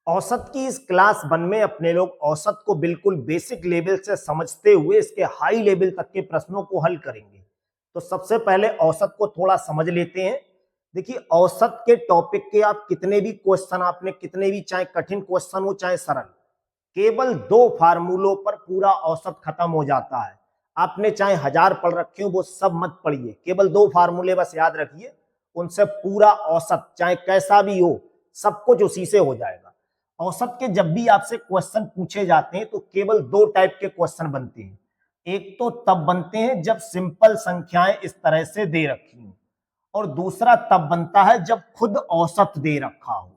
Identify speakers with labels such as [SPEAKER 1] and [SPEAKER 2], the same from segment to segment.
[SPEAKER 1] औसत की इस क्लास 1 में अपने लोग औसत को बिल्कुल बेसिक लेवल से समझते हुए इसके हाई लेवल तक के प्रश्नों को हल करेंगे। तो सबसे पहले औसत को थोड़ा समझ लेते हैं। देखिए, औसत के टॉपिक के आप कितने भी क्वेश्चन, आपने कितने भी, चाहे कठिन क्वेश्चन हो चाहे सरल, केवल 2 फार्मूलों पर पूरा औसत खत्म हो जाता है। आपने चाहे 1000 पढ़ रखे हो, वो सब मत पढ़िए, केवल 2 फार्मूले बस याद रखिए, उनसे पूरा औसत चाहे कैसा भी हो सब कुछ उसी से हो जाएगा। औसत के जब भी आपसे क्वेश्चन पूछे जाते हैं तो केवल 2 टाइप के क्वेश्चन बनते हैं। एक तो तब बनते हैं जब सिंपल संख्याएं इस तरह से दे रखी हो, और दूसरा तब बनता है जब खुद औसत दे रखा हो।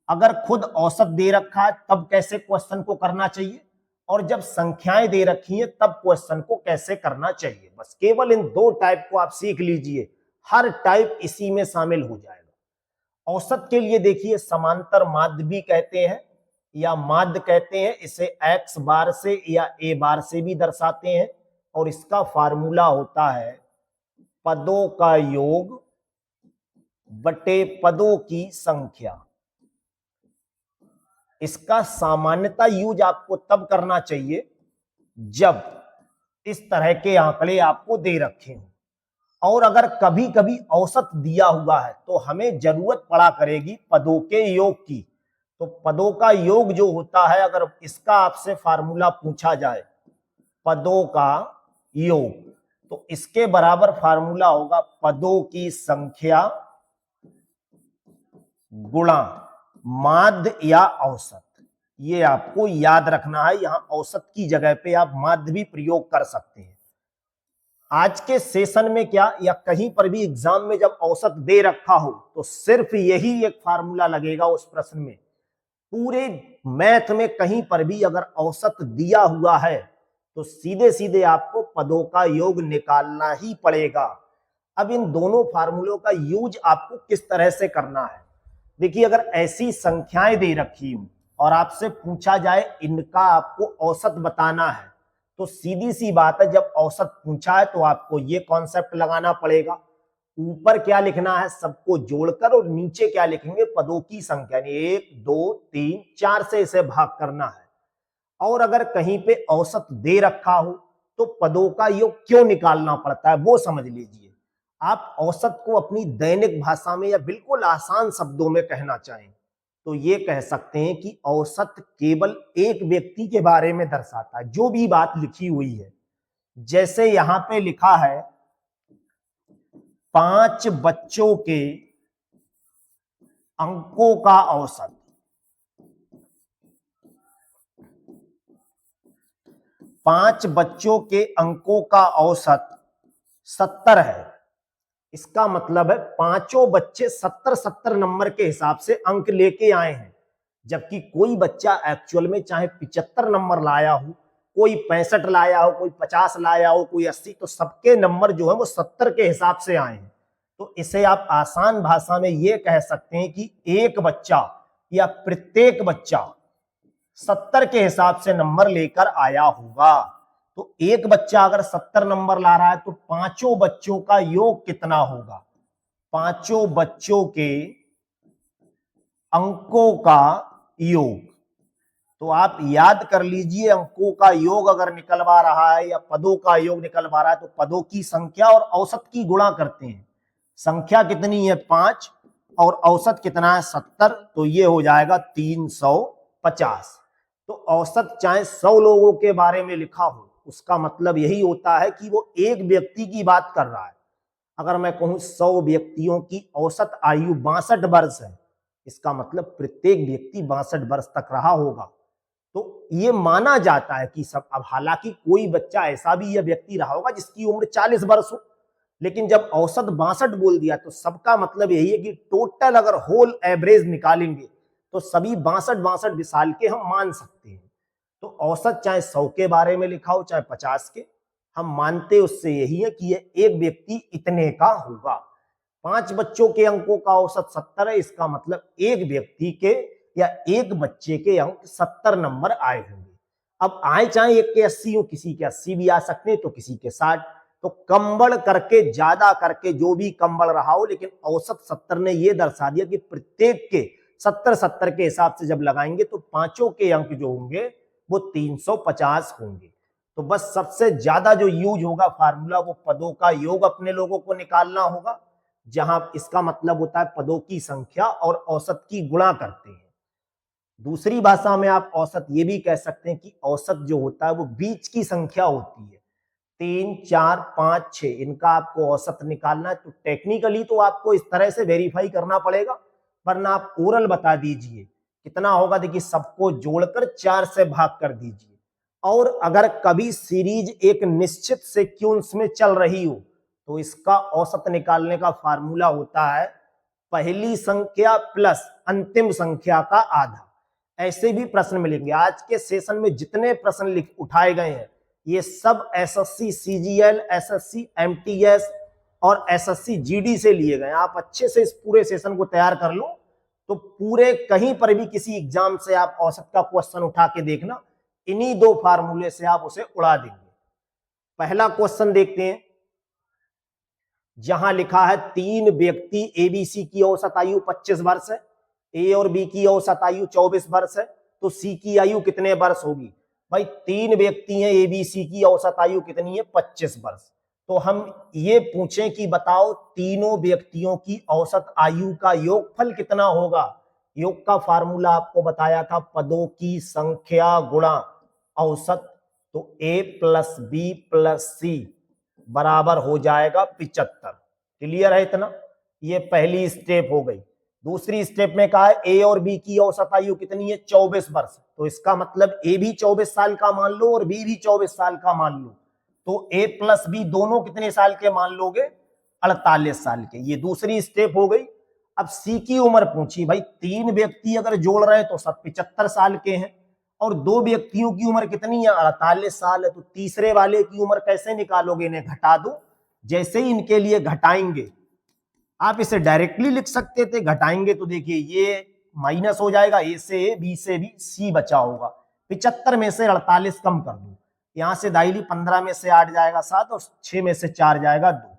[SPEAKER 1] अगर खुद औसत दे रखा है तब कैसे क्वेश्चन को करना चाहिए, और जब संख्याएं दे रखी हैं तब क्वेश्चन को कैसे करना चाहिए। बस केवल इन 2 टाइप को आप सीख लीजिए, हर टाइप इसी में शामिल हो जाएगा। औसत के लिए देखिए, समांतर माध्य भी कहते हैं या माध्य कहते हैं, इसे x बार से या a बार से भी दर्शाते हैं, और इसका फार्मूला होता है पदों का योग बटे पदों की संख्या। इसका सामान्यता यूज आपको तब करना चाहिए जब इस तरह के आंकड़े आपको दे रखे हों, और अगर कभी कभी औसत दिया हुआ है तो हमें जरूरत पड़ा करेगी पदों के योग की। तो पदों का योग जो होता है, अगर इसका आपसे फार्मूला पूछा जाए पदों का योग, तो इसके बराबर फार्मूला होगा पदों की संख्या गुणा माध्य या औसत। ये आपको याद रखना है, यहां औसत की जगह पे आप माध्य भी प्रयोग कर सकते हैं। आज के सेशन में क्या, या कहीं पर भी एग्जाम में जब औसत दे रखा हो तो सिर्फ यही एक फार्मूला लगेगा उस प्रश्न में। पूरे मैथ में कहीं पर भी अगर औसत दिया हुआ है तो सीधे सीधे आपको पदों का योग निकालना ही पड़ेगा। अब इन दोनों फार्मूलों का यूज आपको किस तरह से करना है, देखिए, अगर ऐसी संख्याएं दे रखी हो और आपसे पूछा जाए इनका आपको औसत बताना है, तो सीधी सी बात है, जब औसत पूछा है तो आपको ये कॉन्सेप्ट लगाना पड़ेगा, ऊपर क्या लिखना है सबको जोड़कर, और नीचे क्या लिखेंगे पदों की संख्या, 1 2 3 4 से इसे भाग करना है। और अगर कहीं पे औसत दे रखा हो तो पदों का योग क्यों निकालना पड़ता है वो समझ लीजिए। आप औसत को अपनी दैनिक भाषा में या बिल्कुल आसान शब्दों में कहना चाहें तो ये कह सकते हैं कि औसत केवल एक व्यक्ति के बारे में दर्शाता है, जो भी बात लिखी हुई है। जैसे यहां पे लिखा है 5 बच्चों के अंकों का औसत, 5 बच्चों के अंकों का औसत 70 है। इसका मतलब है पांचों बच्चे 70-70 नंबर के हिसाब से अंक लेके आए हैं, जबकि कोई बच्चा एक्चुअल में चाहे 75 नंबर लाया हो, कोई 65 लाया हो, कोई 50 लाया हो, कोई 80, तो सबके नंबर जो है वो 70 के हिसाब से आए हैं। तो इसे आप आसान भाषा में ये कह सकते हैं कि एक बच्चा या प्रत्येक बच्चा 70 के हिसाब से नंबर लेकर आया होगा। तो एक बच्चा अगर 70 नंबर ला रहा है तो पांचों बच्चों का योग कितना होगा, पांचों बच्चों के अंकों का योग। तो आप याद कर लीजिए, अंकों का योग अगर निकलवा रहा है या पदों का योग निकलवा रहा है तो पदों की संख्या और औसत की गुणा करते हैं। संख्या कितनी है 5 और औसत कितना है 70, तो ये हो जाएगा 350। तो औसत चाहे 100 लोगों के बारे में लिखा हो, उसका मतलब यही होता है कि वो एक व्यक्ति की बात कर रहा है। अगर मैं कहूं 100 व्यक्तियों की औसत आयु 62 वर्ष है, इसका मतलब प्रत्येक व्यक्ति 62 वर्ष तक रहा होगा। तो ये माना जाता है कि सब, अब हालांकि कोई बच्चा ऐसा भी यह व्यक्ति रहा होगा जिसकी उम्र 40 वर्ष हो, लेकिन जब औसत 62 बोल दिया तो सबका मतलब यही है कि टोटल अगर होल एवरेज निकालेंगे तो सभी 62 साल के हम मान सकते हैं। तो औसत चाहे 100 के बारे में लिखा हो चाहे 50 के, हम मानते उससे यही है कि ये एक व्यक्ति इतने का होगा। 5 बच्चों के अंकों का औसत 70 है, इसका मतलब एक व्यक्ति के या एक बच्चे के अंक 70 नंबर आए होंगे। अब आए चाहे एक के 80 हो, किसी के 80 भी आ सकते हैं तो किसी के 60, तो कम बढ़ करके ज्यादा करके जो भी कम बढ़ रहा हो, लेकिन औसत 70 ने यह दर्शा दिया कि प्रत्येक के 70-70 के हिसाब से जब लगाएंगे तो पांचों के अंक जो होंगे वो 350 होंगे। तो बस सबसे ज्यादा जो यूज होगा फार्मूला वो पदों का योग अपने लोगों को निकालना होगा, जहां इसका मतलब होता है पदों की संख्या और औसत की गुणा करते हैं। दूसरी भाषा में आप औसत ये भी कह सकते हैं कि औसत जो होता है वो बीच की संख्या होती है। 3, 4, 5, 6 इनका आपको औसत निकालना है। तो टेक्निकली तो आपको इस तरह से वेरीफाई करना पड़ेगा, वरना आप ओरल बता दीजिए कितना होगा। देखिए सबको जोड़कर 4 से भाग कर दीजिए। और अगर कभी सीरीज एक निश्चित सीक्वेंस में चल रही हो तो इसका औसत निकालने का फार्मूला होता है पहली संख्या प्लस अंतिम संख्या का आधा। ऐसे भी प्रश्न मिलेंगे। आज के सेशन में जितने प्रश्न उठाए गए हैं ये सब एसएससी सीजीएल, एसएससी एमटीएस और एसएससी जीडी से लिए गए। आप अच्छे से इस पूरे सेशन को तैयार कर लो तो पूरे कहीं पर भी किसी एग्जाम से आप औसत का क्वेश्चन उठा के देखना, इन्हीं दो फार्मूले से आप उसे उड़ा देंगे। पहला क्वेश्चन देखते हैं, जहां लिखा है 3 व्यक्ति एबीसी की औसत आयु 25 वर्ष है, ए और बी की औसत आयु 24 वर्ष है, तो सी की आयु कितने वर्ष होगी? भाई 3 व्यक्ति हैं, एबीसी की औसत आयु कितनी है? 25 वर्ष। तो हम ये पूछें कि बताओ तीनों व्यक्तियों की औसत आयु का योगफल कितना होगा? योग का फार्मूला आपको बताया था पदों की संख्या गुणा औसत। तो a प्लस बी प्लस सी बराबर हो जाएगा 75। क्लियर है इतना? ये पहली स्टेप हो गई। दूसरी स्टेप में कहा है ए और बी की औसत आयु कितनी है? 24 वर्ष। तो इसका मतलब ए भी 24 साल का मान लो और बी भी 24 साल का मान लो। तो ए प्लस बी दोनों कितने साल के मान लोगे? 48 साल के। ये दूसरी स्टेप हो गई। अब सी की उम्र पूछी। भाई 3 व्यक्ति अगर जोड़ रहे तो सब 75 साल के हैं और 2 व्यक्तियों की उम्र कितनी है? 48 साल है। तो तीसरे वाले की उम्र कैसे निकालोगे? इन्हें घटा दो। जैसे ही इनके लिए घटाएंगे, आप इसे डायरेक्टली लिख सकते थे, घटाएंगे तो देखिए ये माइनस हो जाएगा, ए से ए, बी से बी, सी बचा होगा। 75 में से 48 कम कर दो, यहां से दाइली 15 में से 8 जाएगा 7 और 6 में से 4 जाएगा 2,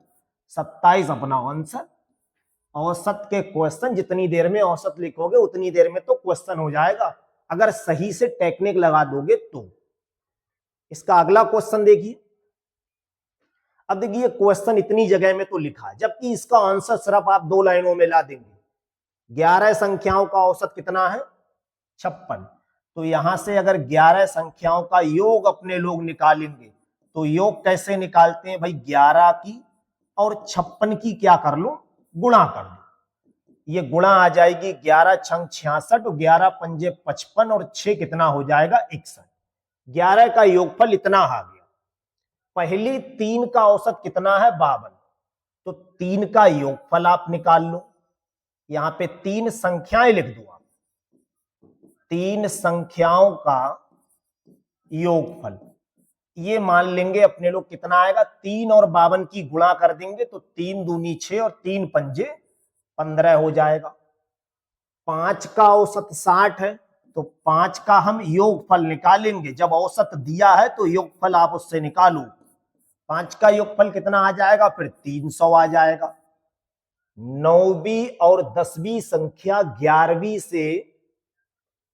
[SPEAKER 1] 27 अपना आंसर। औसत के क्वेश्चन जितनी देर में औसत लिखोगे उतनी देर में तो क्वेश्चन हो जाएगा, अगर सही से टेक्निक लगा दोगे तो। इसका अगला क्वेश्चन देखिए। अब देखिए क्वेश्चन इतनी जगह में तो लिखा है, जबकि इसका आंसर सिर्फ आप 2 लाइनों में ला देंगे। 11 संख्याओं का औसत कितना है? 56। तो यहां से अगर 11 संख्याओं का योग अपने लोग निकालेंगे तो योग कैसे निकालते हैं? भाई 11 की और 56 की क्या कर लो? गुणा कर लो। ये गुणा आ जाएगी 11 छंग 66 और 11 पंजे 55 और 6 कितना हो जाएगा? 61। 11 का योगफल इतना आ गया। पहली 3 का औसत कितना है? 52। तो 3 का योगफल आप निकाल लो। यहां पे 3 संख्याएं लिख दो आप। 3 संख्याओं का योगफल ये मान लेंगे अपने लोग कितना आएगा? 3 और 52 की गुणा कर देंगे तो 3 दूनी 6 और 3 पंजे 15 हो जाएगा। 5 का औसत 60 है तो 5 का हम योगफल निकालेंगे। जब औसत दिया है तो योगफल आप उससे निकालो। 5 का योगफल कितना आ जाएगा? फिर 300 आ जाएगा। 9वीं और 10वीं संख्या 11वीं से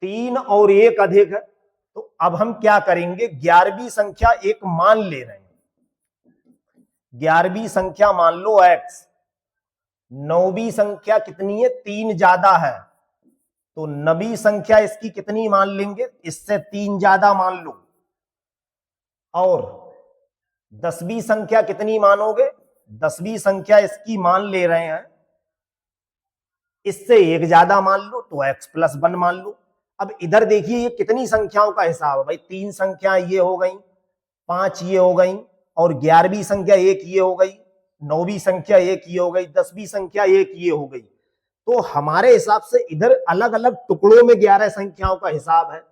[SPEAKER 1] 3 और 1 अधिक है। तो अब हम क्या करेंगे? 11वीं संख्या एक मान ले रहे हैं। 11वीं संख्या मान लो x। 9वीं संख्या कितनी है? 3 ज्यादा है तो 9वीं संख्या इसकी कितनी मान लेंगे? इससे 3 ज्यादा मान लो। और 10वीं संख्या कितनी मानोगे? 10वीं संख्या इसकी मान ले रहे हैं, इससे 1 ज्यादा मान लो तो x प्लस 1 मान लो। अब इधर देखिए ये कितनी संख्याओं का हिसाब है? भाई 3 संख्या ये हो गई, 5 ये हो गई और 11वीं संख्या 1 ये हो गई, 9वीं संख्या 1 ये हो गई, 10वीं संख्या 1 ये हो गई। तो हमारे हिसाब से इधर अलग अलग टुकड़ों में 11 संख्याओं का हिसाब है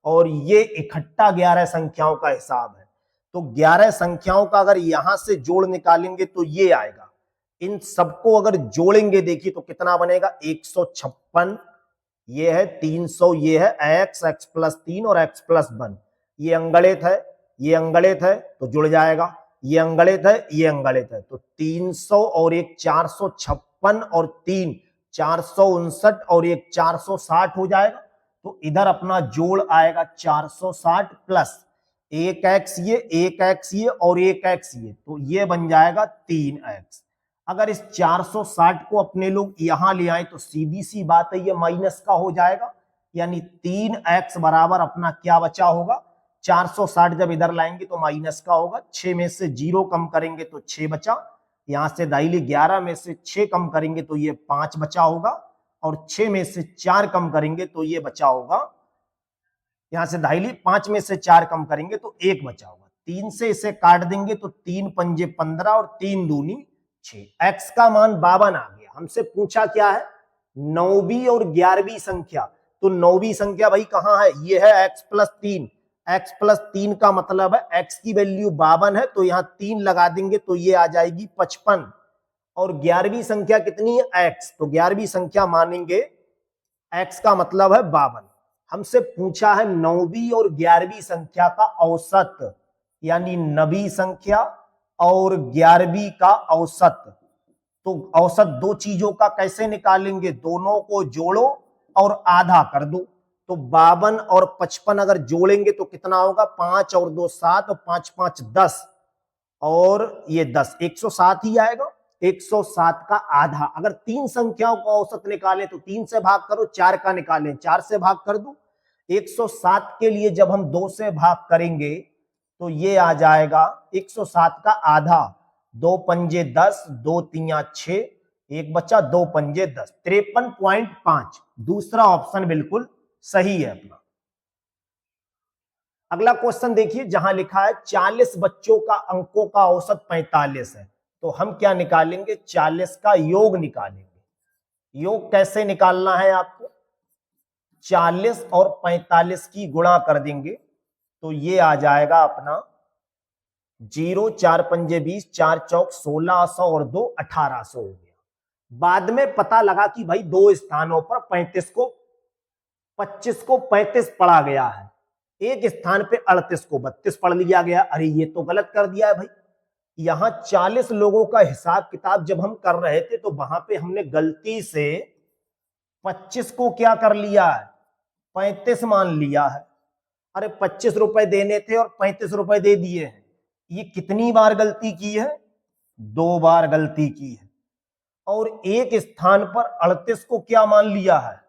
[SPEAKER 1] और ये इकट्ठा 11 संख्याओं का हिसाब है। तो 11 संख्याओं का अगर यहां से जोड़ निकालेंगे तो ये आएगा। इन सबको अगर जोड़ेंगे देखिए तो कितना बनेगा? 156, ये है 300, ये है x, x प्लस 3 और x प्लस 1। ये अंगणित है, ये अंगणित है तो जुड़ जाएगा, ये अंगणित है, ये अंगणित है। तो 300 और 1 456 और 3 459 और एक 460 हो जाएगा। तो इधर अपना जोड़ आएगा 460 प्लस एक एक्स ये और एक एक्स ये, तो ये बन जाएगा 3x। अगर इस 460 को अपने लोग यहां ले आए तो सीधी सी बात है ये माइनस का हो जाएगा, यानी 3x बराबर अपना क्या बचा होगा, 460 जब इधर लाएंगे तो माइनस का होगा, 6 में से 0 कम करेंगे तो 6 बचा, यहां से दाहिली 11 में से 6 कम करेंगे तो ये 5 बचा होगा, और 6 में से 4 कम करेंगे तो ये बचा होगा, यहां से दाहिली 5 में से 4 कम करेंगे तो 1 बचा होगा। 3 से इसे काट देंगे तो 3 पंजे 15 और 3 दूनी 6। एक्स का मान 52 आ गया। हमसे पूछा क्या है, 9वीं और 11वीं संख्या। तो 9वीं संख्या भाई कहां है, ये है x प्लस 3। x प्लस 3 का मतलब है x की वैल्यू 52 है, तो यहां 3 लगा देंगे तो ये आ जाएगी 55। और 11वीं संख्या कितनी है, x, तो 11वीं संख्या मानेंगे x का मतलब है 52। हमसे पूछा है 9वीं और 11वीं संख्या का औसत, यानी 9वीं संख्या और 11वीं का औसत। तो औसत दो चीजों का कैसे निकालेंगे, दोनों को जोड़ो और आधा कर दो। तो 52 और 55 अगर जोड़ेंगे तो कितना होगा, 5 और 2 7 और 5 5 10 और ये 10, 107 ही आएगा। 107 का आधा। अगर तीन संख्याओं का औसत निकालें तो 3 से भाग करो, 4 का निकालें 4 से भाग कर दो। 107 के लिए जब हम 2 से भाग करेंगे तो ये आ जाएगा 107 का आधा, 2 पंजे 10, 2 तिया 6, एक बच्चा 2 पंजे 10, 53.5। दूसरा ऑप्शन बिल्कुल सही है अपना। अगला क्वेश्चन देखिए, जहां लिखा है 40 बच्चों का अंकों का औसत 45 है, तो हम क्या निकालेंगे, 40 का योग निकालेंगे। योग कैसे निकालना है आपको, 40 और 45 की गुणा कर देंगे तो ये आ जाएगा अपना 0, 4 पंजे 20, 4 चौक 1600 और 2 1800 हो गया। बाद में पता लगा कि भाई दो स्थानों पर 25 को 35 पढ़ा गया है, एक स्थान पे 38 को 32 पढ़ लिया गया। अरे ये तो गलत कर दिया है भाई। यहां 40 लोगों का हिसाब किताब जब हम कर रहे थे तो वहां पे हमने गलती से 25 को क्या कर लिया है, 35 मान लिया है। अरे 25 रुपए देने थे और 35 रुपए दे दिए हैं। ये कितनी बार गलती की है, 2 बार गलती की है। और एक स्थान पर 38 को क्या मान लिया है,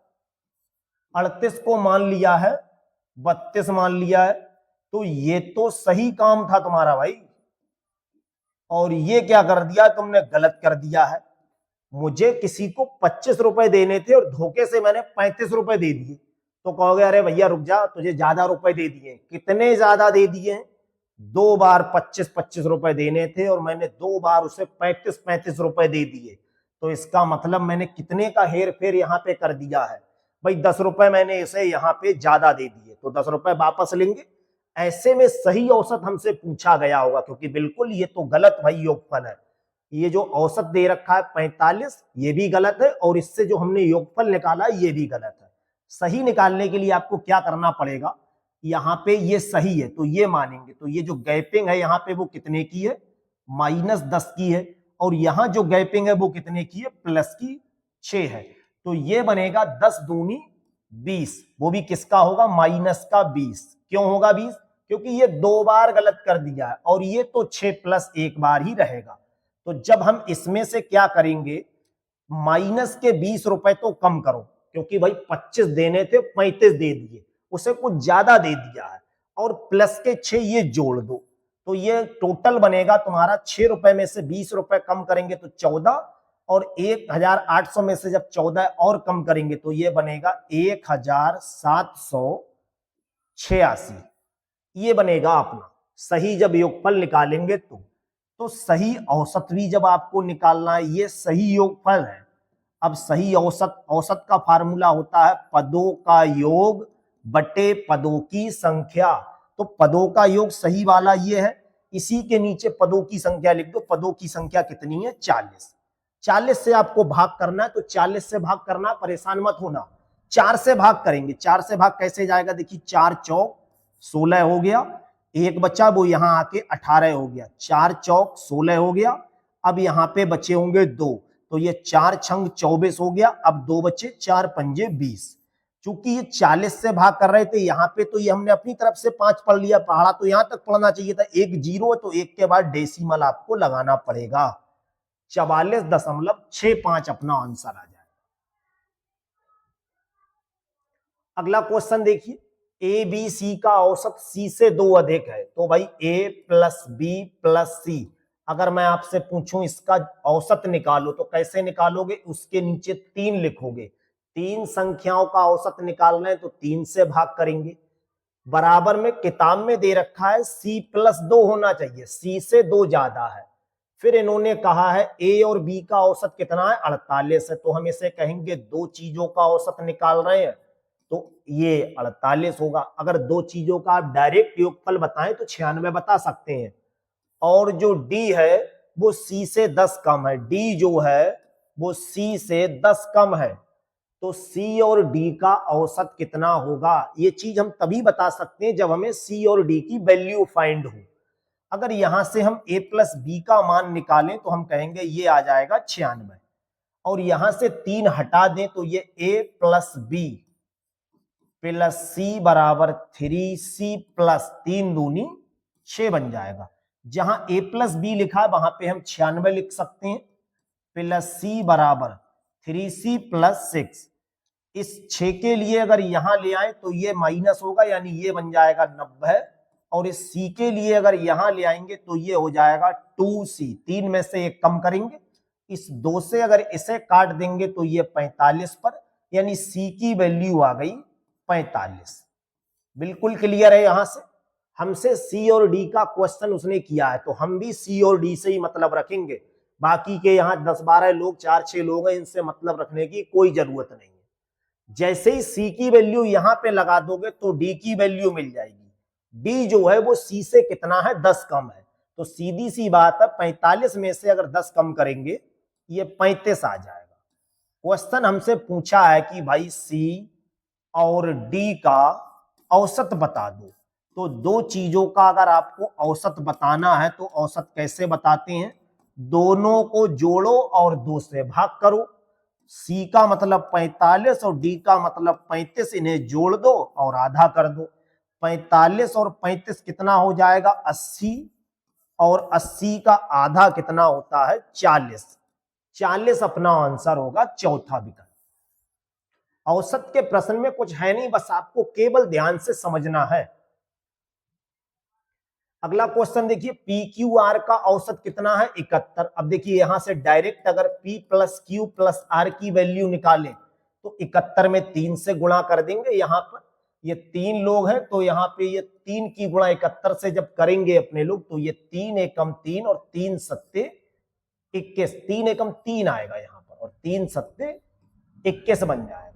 [SPEAKER 1] 38 को मान लिया है 32 मान लिया है। तो ये तो सही काम था तुम्हारा भाई, और ये क्या कर दिया तुमने, गलत कर दिया है। मुझे किसी को 25 रुपए देने थे और धोखे से मैंने 35 रुपए दे दिए, तो कहोगे अरे भैया रुक जा, तुझे ज्यादा रुपए दे दिए। कितने ज्यादा दे दिए हैं, 2 बार 25-25 रुपए देने थे और मैंने 2 बार उसे 35-35 रुपए दे दिए। तो इसका मतलब मैंने कितने का हेर फेर यहाँ पे कर दिया है भाई, 10 रुपए मैंने इसे यहाँ पे ज्यादा दे दिए, तो 10 रुपए वापस लेंगे। ऐसे में सही औसत हमसे पूछा गया होगा, क्योंकि बिल्कुल ये तो गलत भाई योगफल है। ये जो औसत दे रखा है 45, ये भी गलत है, और इससे जो हमने योगफल निकाला ये भी गलत है। सही निकालने के लिए आपको क्या करना पड़ेगा, यहाँ पे ये सही है तो ये मानेंगे, तो ये जो गैपिंग है यहाँ पे वो कितने की है, -10 की है, और यहाँ जो गैपिंग है वो कितने की है, प्लस की 6 है। तो ये बनेगा 10 दूनी 20, वो भी किसका होगा, माइनस का 20। क्यों होगा 20, क्योंकि ये 2 बार गलत कर दिया है, और ये तो 6 प्लस 1 बार ही रहेगा। तो जब हम इसमें से क्या करेंगे, माइनस के 20 रुपए तो कम करो, क्योंकि भाई 25 देने थे 35 दे दिए, उसे कुछ ज्यादा दे दिया है, और प्लस के 6 ये जोड़ दो। तो ये टोटल बनेगा तुम्हारा 6 रुपए में से 20 रुपए कम करेंगे तो 14, और 1800 में से जब 14 और कम करेंगे तो ये बनेगा 1786। ये बनेगा अपना सही जब योगफल निकालेंगे तो सही औसत भी जब आपको निकालना है, ये सही योगफल है। अब सही औसत का फार्मूला होता है पदों का योग बटे पदों की संख्या। तो पदों का योग सही वाला ये है, इसी के नीचे पदों की संख्या लिख दो। पदों की संख्या कितनी है, 40। 40 से आपको भाग करना है, तो 40 से भाग करना, परेशान मत होना। 4 से भाग करेंगे, 4 से भाग कैसे जाएगा, देखिए 4 चौक 16 हो गया, एक बच्चा वो यहां आके 18 हो गया, 4 चौक 16 हो गया। अब यहां पे बचे होंगे 2, तो ये 4 छंग 24 हो गया। अब 2 बचे, 4 पंजे 20। चूंकि ये 40 से भाग कर रहे थे यहाँ पे, तो ये हमने अपनी तरफ से 5 पढ़ लिया, पढ़ा तो यहाँ तक पढ़ना चाहिए था। एक जीरो, तो एक के बाद डेसिमल आपको लगाना पड़ेगा। 44.65 अपना आंसर आ जाए। अगला क्वेश्चन देखिए, ए बी सी का औसत सी से 2 अधिक है। तो भाई ए प्लस बी प्लस सी, अगर मैं आपसे पूछूं इसका औसत निकालो तो कैसे निकालोगे? उसके नीचे 3 लिखोगे। 3 संख्याओं का औसत निकालना है तो 3 से भाग करेंगे। बराबर में किताब में दे रखा है सी प्लस 2 होना चाहिए, सी से 2 ज्यादा है। फिर इन्होंने कहा है ए और बी का औसत कितना है? 48 है। तो हम इसे कहेंगे दो चीजों का औसत निकाल रहे हैं तो ये 48 होगा। अगर दो चीजों का आप डायरेक्ट योगफल बताएं तो 96 बता सकते हैं। और जो डी है वो सी से 10 कम है। डी जो है वो सी से 10 कम है। तो सी और डी का औसत कितना होगा? ये चीज हम तभी बता सकते हैं जब हमें सी और डी की वैल्यू फाइंड हो। अगर यहां से हम a प्लस बी का मान निकालें तो हम कहेंगे ये आ जाएगा 96, और यहां से 3 हटा दें तो ये a प्लस बी प्लस सी बराबर 3c प्लस 3 दूनी 6 बन जाएगा। जहां a प्लस बी लिखा वहां पे हम 96 लिख सकते हैं, प्लस सी बराबर 3c प्लस 6। इस 6 के लिए अगर यहां ले आए तो ये माइनस होगा, यानी ये बन जाएगा 90, और इस सी के लिए अगर यहां ले आएंगे तो ये हो जाएगा 2c। 3 में से 1 कम करेंगे, इस 2 से अगर इसे काट देंगे तो ये 45 पर, यानी सी की वैल्यू आ गई 45। बिल्कुल क्लियर है। यहां से हमसे सी और डी का क्वेश्चन उसने किया है तो हम भी सी और डी से ही मतलब रखेंगे। बाकी के यहाँ 10-12 लोग, 4-6 लोग हैं, इनसे मतलब रखने की कोई जरूरत नहीं है। जैसे ही सी की वैल्यू यहां पे लगा दोगे तो डी की वैल्यू मिल जाएगी। डी जो है वो सी से कितना है? 10 कम है। तो सीधी सी बात है, 45 में से अगर 10 कम करेंगे ये 35 आ जाएगा। क्वेश्चन हमसे पूछा है कि भाई सी और डी का औसत बता दो। तो दो चीजों का अगर आपको औसत बताना है तो औसत कैसे बताते हैं? दोनों को जोड़ो और 2 से भाग करो। सी का मतलब 45 और डी का मतलब 35, इन्हें जोड़ दो और आधा कर दो। 45 और 35 कितना हो जाएगा? 80, और 80 का आधा कितना होता है? 40। 40 अपना आंसर होगा, चौथा विकल्प। औसत के प्रश्न में कुछ है नहीं, बस आपको केवल ध्यान से समझना है। अगला क्वेश्चन देखिए, पी क्यू आर का औसत कितना है? 71। अब देखिए यहां से डायरेक्ट अगर P plus Q plus R की वैल्यू निकालें तो 71 में 3 से गुणा कर देंगे। यहां पर ये 3 लोग हैं तो यहाँ पे ये 3 की गुणा 71 से जब करेंगे अपने लोग तो ये 3 एकम 3 और 3 सत्ते 21, 3 एकम 3 आएगा यहाँ पर, और 3 सत्ते 21 बन जाएगा।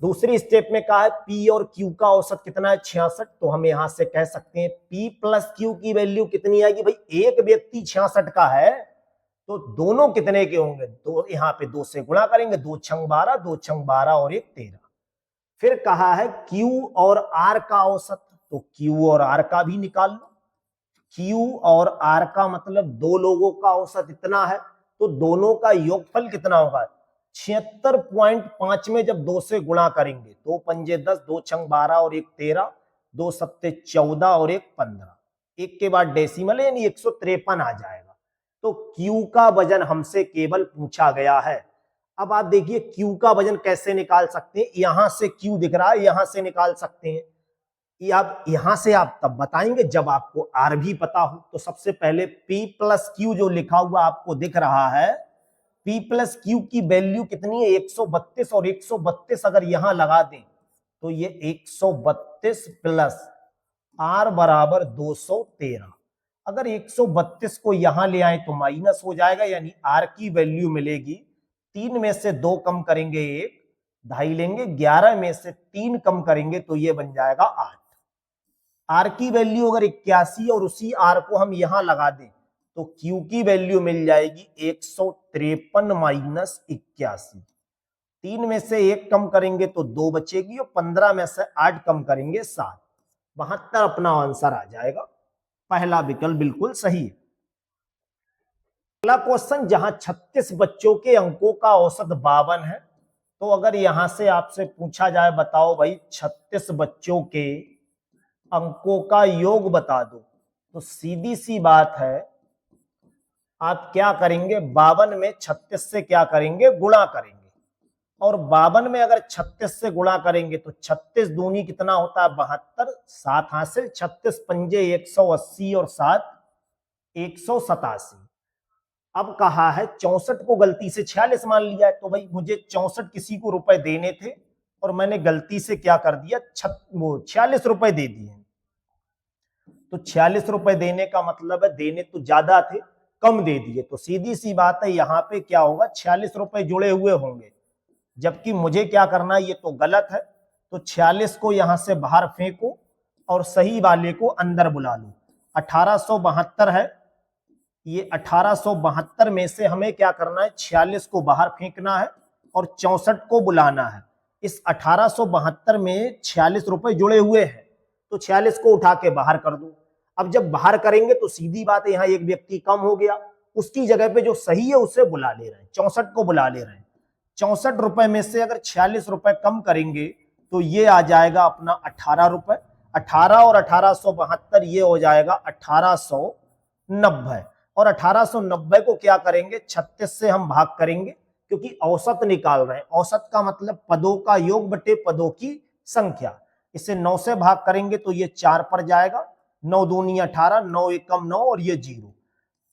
[SPEAKER 1] दूसरी स्टेप में कहा है P और Q का औसत कितना है? 66। तो हम यहां से कह सकते हैं P प्लस Q की वैल्यू कितनी आएगी? भाई एक व्यक्ति 66 का है तो दोनों कितने के होंगे? दो, यहाँ पे 2 से गुणा करेंगे, 2 छंग 12, 2 छंग 12 और 1 13। फिर कहा है Q और R का औसत, तो Q और R का भी निकाल लो। Q और R का मतलब दो लोगों का औसत इतना है, तो दोनों का योगफल कितना होगा? 76.5 में जब 2 से गुणा करेंगे, 2 पंजे 10, 2 छंग 12 और 1 13, 2 सत्ते 14 और 1 15, एक के बाद डेसिमल यानी 153 आ जाएगा। तो Q का वजन हमसे केवल पूछा गया है। अब आप देखिए Q का वजन कैसे निकाल सकते हैं? यहां से Q दिख रहा है, यहां से निकाल सकते हैं। आप यहां से आप तब बताएंगे जब आपको R भी पता हो। तो सबसे पहले P प्लस Q जो लिखा हुआ आपको दिख रहा है, P प्लस Q की वैल्यू कितनी है? 132, और 132 अगर यहां लगा दें तो ये 132 प्लस R बराबर 213। अगर 132 को यहां ले आए तो माइनस हो जाएगा, यानी R की वैल्यू मिलेगी, 3 में से 2 कम करेंगे 1, 2.5 लेंगे, 11 में से 3 कम करेंगे तो ये बन जाएगा 8। R की वैल्यू अगर 81 और उसी R को हम यहां लगा दें तो Q की वैल्यू मिल जाएगी 153 माइनस 81। 3 में से 1 कम करेंगे तो 2 बचेगी, और 15 में से 8 कम करेंगे 7। 72 अपना आंसर आ जाएगा। पहला विकल्प बिल्कुल सही है। अगला क्वेश्चन, जहां 36 बच्चों के अंकों का औसत 52 है, तो अगर यहां से आपसे पूछा जाए बताओ भाई 36 बच्चों के अंकों का योग बता दो, तो सीधी सी बात है आप क्या करेंगे, 52 में 36 से क्या करेंगे, गुणा करेंगे। और 52 में अगर 36 से गुणा करेंगे तो 36 दूनी कितना होता है, 72, 7 हासिल, 36 पंजे 180 और 7 187। अब कहा है 64 को गलती से 46 मान लिया है, तो भाई मुझे 64 किसी को रुपए देने थे और मैंने गलती से क्या कर दिया, 46 रुपए दे दिए। तो 46 रुपए देने का मतलब है देने तो ज्यादा थे, कम दे दिए, तो सीधी सी बात है यहाँ पे क्या होगा, 46 रुपए जुड़े हुए होंगे, जबकि मुझे क्या करना है, ये तो गलत है। तो 46 को यहां से बाहर फेंको और सही वाले को अंदर बुला लो। 1872 है, ये 1872 में से हमें क्या करना है, 46 को बाहर फेंकना है और 64 को बुलाना है। इस 1872 में 46 रुपए जुड़े हुए हैं, तो 46 को उठा के बाहर कर दो। अब जब बाहर करेंगे तो सीधी बात है, यहाँ एक व्यक्ति कम हो गया, उसकी जगह पे जो सही है उसे बुला ले रहे हैं, 64 को बुला ले रहे हैं। 64 रुपए में से अगर 46 रुपए कम करेंगे तो ये आ जाएगा अपना 18 रुपए, 18 और 1872 ये हो जाएगा 1890। और 1890 को क्या करेंगे, 36 से हम भाग करेंगे, क्योंकि औसत निकाल रहे हैं, औसत का मतलब पदों का योग बटे पदों की संख्या। इसे 9 से भाग करेंगे तो ये 4 पर जाएगा, 9 दूनी 18, 9 एकम 9 और ये 0।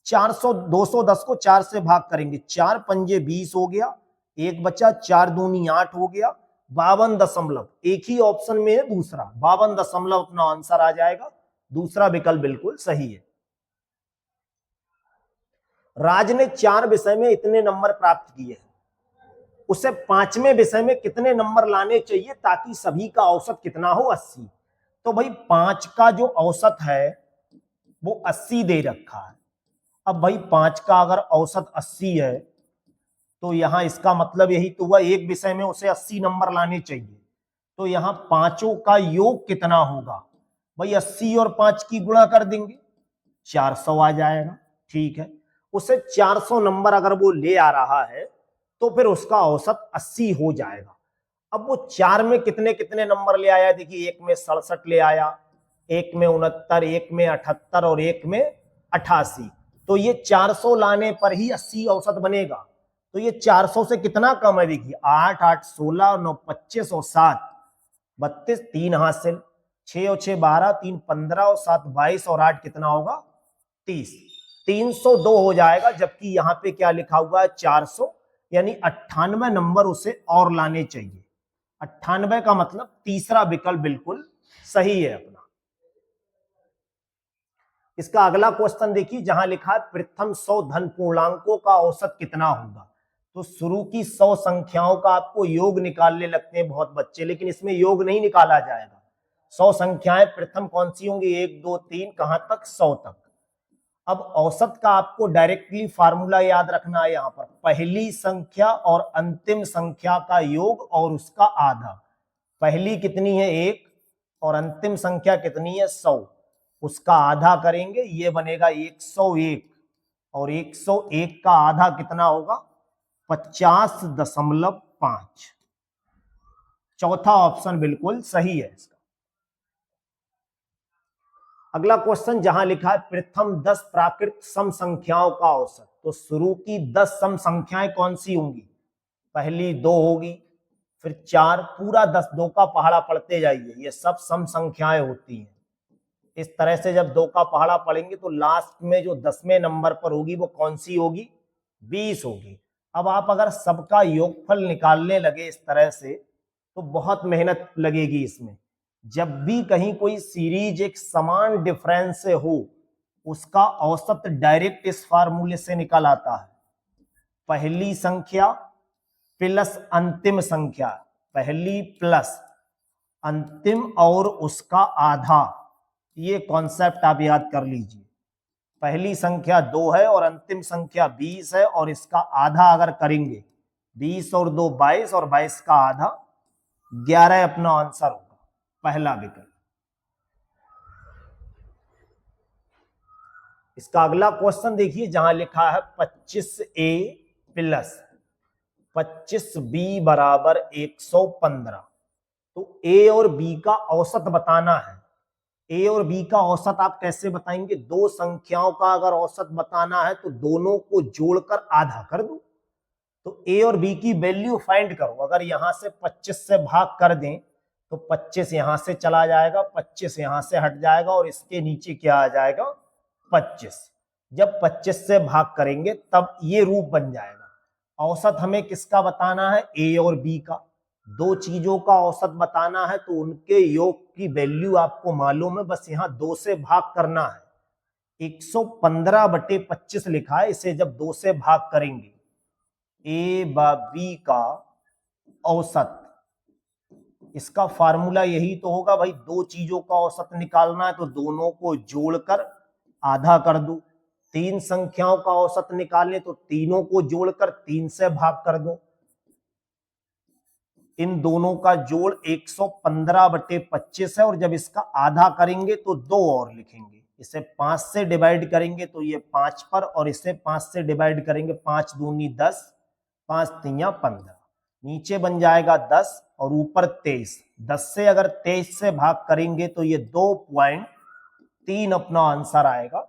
[SPEAKER 1] 210 को 4 से भाग करेंगे, 4 पंजे 20 हो गया, एक बचा, 4 दूनी 8 हो गया, 52 दशमलव, एक ही ऑप्शन में है दूसरा, 52 दशमलव अपना आंसर आ जाएगा। दूसरा विकल्प बिल्कुल सही है। राज ने 4 विषय में इतने नंबर प्राप्त किए, उसे 5वें विषय में कितने नंबर लाने चाहिए ताकि सभी का औसत कितना हो, 80। तो भाई 5 का जो औसत है वो 80 दे रखा है। अब भाई 5 का अगर औसत 80 है तो यहां इसका मतलब यही तो हुआ, एक विषय में उसे 80 नंबर लाने चाहिए, तो यहां पांचों का योग कितना होगा, भाई 80 और 5 की गुणा कर देंगे, 400 आ जाएगा। ठीक है, उसे 400 नंबर अगर वो ले आ रहा है तो फिर उसका औसत 80 हो जाएगा। अब वो 4 में कितने कितने नंबर ले आया, देखिए एक में 67 ले आया, एक में 69, एक में 78 और एक में 88, तो ये 400 लाने पर ही 80 औसत बनेगा। तो ये 400 से कितना कम है, देखिए 8 8 16 9 25 और 7 32, 3 हासिल, 6 और 6 12, 3 15 और 7 22 और 8 कितना होगा, 30, 302 हो जाएगा। जबकि यहाँ पे क्या लिखा हुआ है, 400, यानी 98 नंबर उसे और लाने चाहिए। 98 का मतलब तीसरा विकल्प बिल्कुल सही है अपना। इसका अगला क्वेश्चन देखिए, जहां लिखा है प्रथम 100 धन पूर्णांकों का औसत कितना होगा। तो शुरू की 100 संख्याओं का आपको योग निकालने लगते हैं बहुत बच्चे, लेकिन इसमें योग नहीं निकाला जाएगा। 100 संख्याएं प्रथम कौन सी होंगी, 1 2 3, कहां तक, 100 तक। अब औसत का आपको डायरेक्टली फार्मूला याद रखना है, यहां पर पहली संख्या और अंतिम संख्या का योग और उसका आधा। पहली कितनी है, 1, और अंतिम संख्या कितनी है, 100, उसका आधा करेंगे, ये बनेगा 101, और 101 का आधा कितना होगा, 50.5। चौथा ऑप्शन बिल्कुल सही है इसका। अगला क्वेश्चन, जहां लिखा है प्रथम 10 प्राकृत सम संख्याओं का औसत, तो शुरू की 10 सम संख्याएं कौन सी होंगी, पहली 2 होगी, फिर 4, पूरा 10, 2 का पहाड़ा पढ़ते जाइए, ये सब सम संख्याएं होती हैं। इस तरह से जब 2 का पहाड़ा पढ़ेंगे तो लास्ट में जो 10वें नंबर पर होगी वो कौन सी होगी, 20 होगी। अब आप अगर सबका योगफल निकालने लगे इस तरह से तो बहुत मेहनत लगेगी इसमें। जब भी कहीं कोई सीरीज एक समान डिफरेंस से हो, उसका औसत डायरेक्ट इस फार्मूले से निकल आता है, पहली संख्या प्लस अंतिम संख्या, पहली प्लस अंतिम और उसका आधा। ये कॉन्सेप्ट आप याद कर लीजिए, पहली संख्या 2 है और अंतिम संख्या 20 है, और इसका आधा अगर करेंगे 20 और 2 22, और 22 का आधा 11 अपना आंसर होगा, पहला विकल्प। इसका अगला क्वेश्चन देखिए, जहां लिखा है 25A प्लस 25B बराबर 115। तो ए और बी का औसत बताना है। ए और बी का औसत आप कैसे बताएंगे? दो संख्याओं का अगर औसत बताना है तो दोनों को जोड़कर आधा कर दो। तो ए और बी की वैल्यू फाइंड करो। अगर यहां से 25 से भाग कर दें तो 25 यहां से चला जाएगा, 25 यहां से हट जाएगा और इसके नीचे क्या आ जाएगा? 25। जब 25 से भाग करेंगे तब ये रूप बन जाएगा। औसत हमें किसका बताना है? ए और बी का। दो चीजों का औसत बताना है तो उनके योग की वैल्यू आपको मालूम है, बस यहां 2 से भाग करना है। 115/25 लिखा है, इसे जब 2 से भाग करेंगे ए बी का औसत, इसका फार्मूला यही तो होगा भाई, दो चीजों का औसत निकालना है तो दोनों को जोड़कर आधा कर दो। तीन संख्याओं का औसत निकालने तो तीनों को जोड़कर 3 से भाग कर दो। इन दोनों का जोड़ 115/25 है और जब इसका आधा करेंगे तो 2 और लिखेंगे। इसे 5 से डिवाइड करेंगे तो ये 5 पर, और इसे 5 से डिवाइड करेंगे 5 दूनी 10, 5 तिया 15, नीचे बन जाएगा 10 और ऊपर 23। 10 से अगर 23 से भाग करेंगे तो ये 2.3 अपना आंसर आएगा,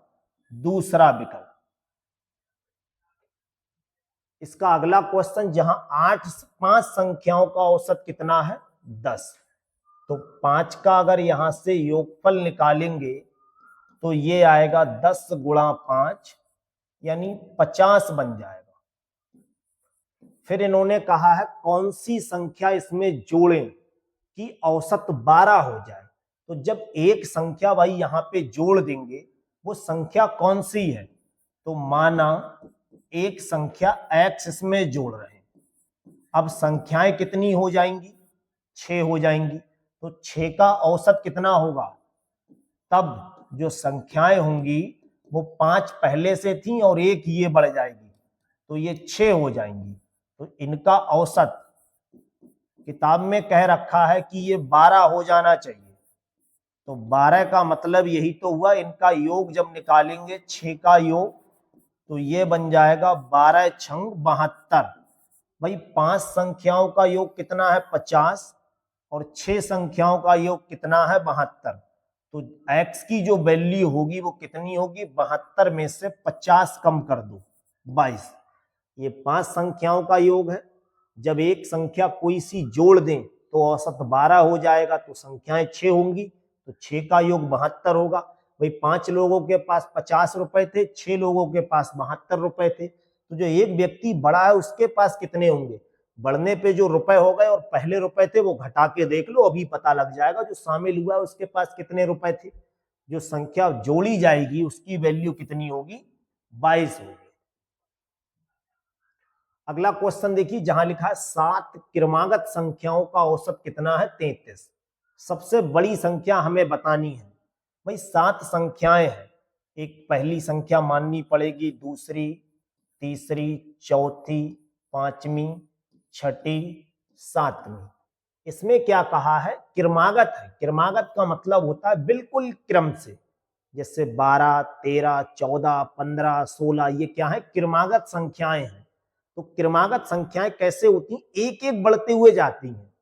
[SPEAKER 1] दूसरा विकल्प। इसका अगला क्वेश्चन, जहां 5 संख्याओं का औसत कितना है? 10। तो 5 का अगर यहां से योगफल निकालेंगे तो ये आएगा 10 गुणा 5 यानी 50 बन जाएगा। फिर इन्होंने कहा है कौन सी संख्या इसमें जोड़ें कि औसत 12 हो जाए। तो जब एक संख्या भाई यहां पे जोड़ देंगे, वो संख्या कौन सी है? तो माना एक संख्या x इसमें जोड़ रहे हैं। अब संख्याएं कितनी हो जाएंगी? 6 हो जाएंगी। तो 6 का औसत कितना होगा? तब जो संख्याएं होंगी वो 5 पहले से थी और एक ये बढ़ जाएगी तो ये 6 हो जाएंगी। तो इनका औसत किताब में कह रखा है कि ये 12 हो जाना चाहिए। तो 12 का मतलब यही तो हुआ, इनका योग जब निकालेंगे 6 का योग तो ये बन जाएगा 12 छंग 72। भाई 5 संख्याओं का योग कितना है? 50 और 6 संख्याओं का योग कितना है? 72। तो x की जो वैल्यू होगी वो कितनी होगी? 72 में से 50 कम कर दो, 22। ये 5 संख्याओं का योग है। जब एक संख्या कोई सी जोड़ दें तो औसत 12 हो जाएगा, तो संख्याएं 6 होंगी तो 6 का योग 72 होगा। भाई 5 लोगों के पास 50 रुपए थे, 6 लोगों के पास 72 रुपए थे। तो जो एक व्यक्ति बड़ा है उसके पास कितने होंगे? बढ़ने पे जो रुपए हो गए और पहले रुपए थे वो घटा के देख लो, अभी पता लग जाएगा जो शामिल हुआ है उसके पास कितने रुपए थे। जो संख्या जोड़ी जाएगी उसकी वैल्यू कितनी होगी? 22 होगी। अगला क्वेश्चन देखिए, जहां लिखा है 7 क्रमागत संख्याओं का औसत कितना है? 33। सबसे बड़ी संख्या हमें बतानी है। भाई 7 संख्याएं हैं, एक पहली संख्या माननी पड़ेगी, दूसरी, तीसरी, चौथी, पांचवी, छठी, सातवीं। इसमें क्या कहा है? क्रमागत है। क्रमागत का मतलब होता है बिल्कुल क्रम से, जैसे 12, 13, 14, 15, 16, ये क्या है? क्रमागत संख्याएं हैं। तो क्रमागत संख्याएं कैसे होती हैं? एक एक बढ़ते हुए जाती हैं।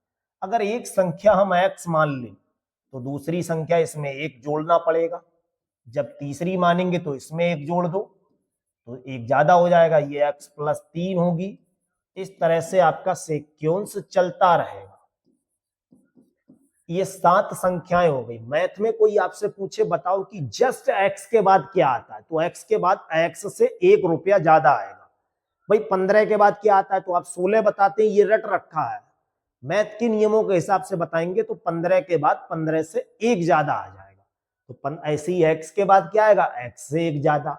[SPEAKER 1] अगर एक संख्या हम x मान लें तो दूसरी संख्या इसमें एक जोड़ना पड़ेगा। जब तीसरी मानेंगे तो इसमें एक जोड़ दो तो एक ज्यादा हो जाएगा, ये x + 3 होगी। इस तरह से आपका सीक्वेंस चलता रहेगा। ये 7 संख्याएं हो गई। मैथ में कोई आपसे पूछे बताओ कि जस्ट x के बाद क्या आता है, तो x के बाद x से 1 रुपया ज्यादा आएगा। भाई 15 के बाद क्या आता है, तो आप 16 बताते हैं, ये रट रखा है। मैथ के नियमों के हिसाब से बताएंगे तो 15 के बाद 15 से 1 ज्यादा आ जाएगा। तो ऐसे ही x के बाद क्या आएगा? x से 1 ज्यादा।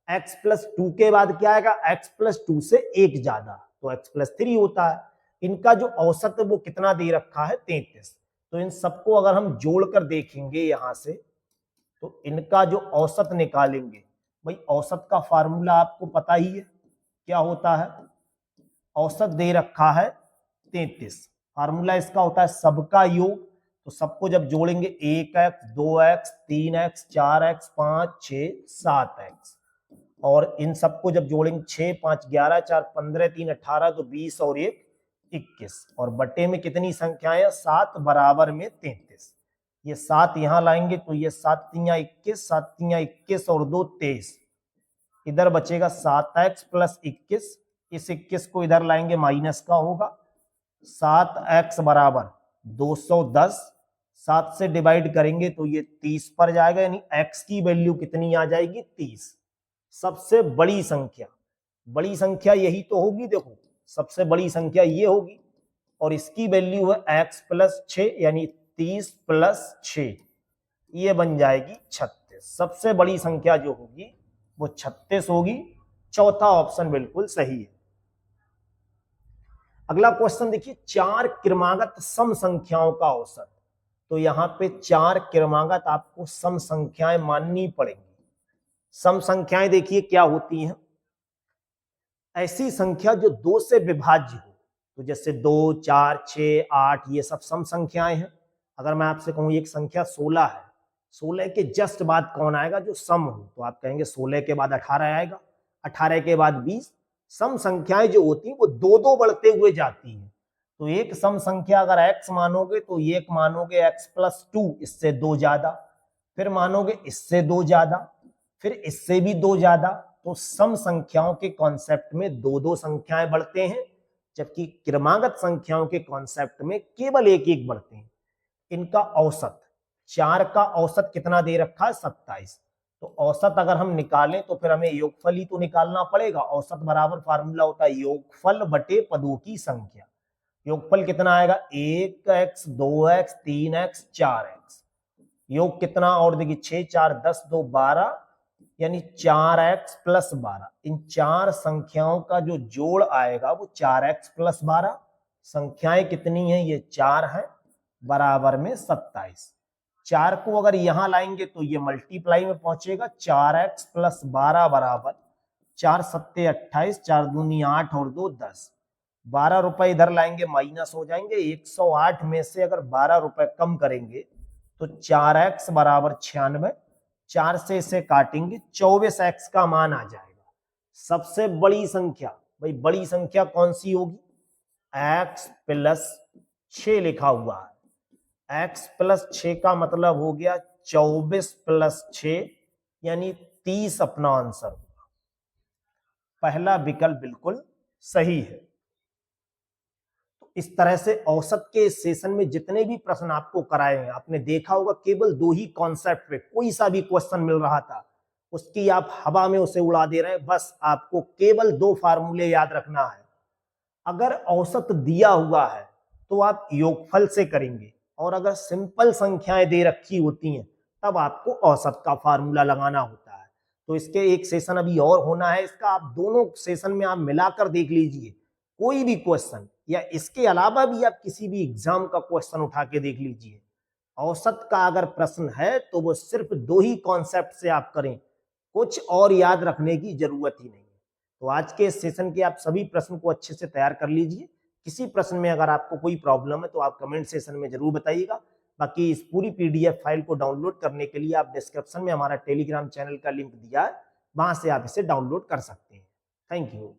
[SPEAKER 1] x + 2 के बाद क्या आएगा? x + 2 से 1 ज्यादा, तो x + 3 होता है। इनका जो औसत है वो कितना दे रखा है? 33। तो इन सबको अगर हम जोड़कर देखेंगे यहां से तो इनका जो औसत निकालेंगे, भाई औसत का फार्मूला आपको पता ही है क्या होता है। औसत दे रखा है 33, फार्मूला इसका होता है सबका योग तो सबको जब जोड़ेंगे 1x 2x 3x 4x 5 6 7x, और इन सबको जब जोड़ेंगे 6 5 11 4 15 3 18 तो 20 और 1 21, और बटे में कितनी संख्याएं 7 बराबर में 33। ये 7 यहां लाएंगे तो ये 7 तिया 21 7 तिया 21 और 2 23, इधर बचेगा 7x प्लस 21, इस 21 को इधर लाएंगे माइनस का होगा, 7x बराबर 210, 7 से डिवाइड करेंगे तो ये 30 पर जाएगा, यानी x की वैल्यू कितनी आ जाएगी 30। सबसे बड़ी संख्या यही तो होगी, देखो सबसे बड़ी संख्या ये होगी, और इसकी वैल्यू है x प्लस 6 यानी 30 प्लस 6, ये बन जाएगी 36। सबसे बड़ी संख्या जो होगी वो 36 होगी। चौथा ऑप्शन बिल्कुल सही है। अगला क्वेश्चन देखिए, 4 क्रमागत सम संख्याओं का औसत। तो यहां पे 4 क्रमागत आपको सम संख्याएं माननी पड़ेंगी। सम संख्याएं देखिए क्या होती हैं, ऐसी संख्या जो 2 से विभाज्य हो, तो जैसे 2 4 6 8 ये सब सम संख्याएं हैं। अगर मैं आपसे कहूं एक संख्या 16 है, 16 के जस्ट बाद कौन आएगा जो सम हो, तो आप कहेंगे 16 के बाद 18 आएगा, 18 के बाद 20। सम संख्याएं जो होती हैं वो दो दो बढ़ते हुए जाती हैं। तो एक सम संख्या अगर x मानोगे तो एक मानोगे x प्लस 2, इससे 2 ज्यादा, फिर मानोगे इससे 2 ज्यादा, फिर इससे भी 2 ज्यादा। तो सम संख्याओं के कॉन्सेप्ट में दो दो संख्याएं बढ़ते हैं, जबकि क्रमागत संख्याओं के कॉन्सेप्ट में केवल एक एक बढ़ते हैं। इनका औसत, 4 का औसत कितना दे रखा है 27, तो औसत अगर हम निकालें तो फिर हमें योगफल ही तो निकालना पड़ेगा। औसत बराबर फार्मूला होता है योगफल बटे पदों की संख्या। योगफल कितना आएगा 1x 2x 3x 4x, योग कितना और देखिए 6 4 10 2 12, यानी 4x प्लस 12। इन चार संख्याओं का जो जोड़ आएगा वो 4x प्लस 12। संख्याएं कितनी हैं, ये 4 है, बराबर में 27। 4 को अगर यहां लाएंगे तो ये मल्टीप्लाई में पहुंचेगा, 4x प्लस 12 बराबर 4 सत्ते 28, 4 दूनी 8 और 2 10। 12 रुपए इधर लाएंगे माइनस हो जाएंगे, 108 में से अगर 12 रुपए कम करेंगे तो 4x बराबर 96, 4 से इसे काटेंगे 24x का मान आ जाएगा। सबसे बड़ी संख्या, भाई बड़ी संख्या कौन सी होगी, x प्लस 6 लिखा हुआ है, x प्लस 6 का मतलब हो गया 24 प्लस 6 यानी 30 अपना आंसर होगा। पहला विकल्प बिल्कुल सही है। इस तरह से औसत के सेशन में जितने भी प्रश्न आपको कराए हैं, आपने देखा होगा केवल 2 ही कॉन्सेप्ट पे कोई सा भी क्वेश्चन मिल रहा था, उसकी आप हवा में उसे उड़ा दे रहे हैं। बस आपको केवल 2 फार्मूले याद रखना है। अगर औसत दिया हुआ है तो आप योगफल से करेंगे, और अगर सिंपल संख्याएं दे रखी होती हैं तब आपको औसत का फार्मूला लगाना होता है। तो इसके एक सेशन अभी और होना है, इसका आप दोनों सेशन में आप मिलाकर देख लीजिए। कोई भी क्वेश्चन या इसके अलावा भी आप किसी भी एग्जाम का क्वेश्चन उठा के देख लीजिए, औसत का अगर प्रश्न है तो वो सिर्फ 2 ही कॉन्सेप्ट से आप करें, कुछ और याद रखने की जरूरत ही नहीं है। तो आज के इस सेशन के आप सभी प्रश्न को अच्छे से तैयार कर लीजिए। किसी प्रश्न में अगर आपको कोई प्रॉब्लम है तो आप कमेंट सेशन में जरूर बताइएगा। बाकी इस पूरी पीडीएफ फाइल को डाउनलोड करने के लिए आप डिस्क्रिप्शन में हमारा टेलीग्राम चैनल का लिंक दिया है, वहां से आप इसे डाउनलोड कर सकते हैं। Thank you.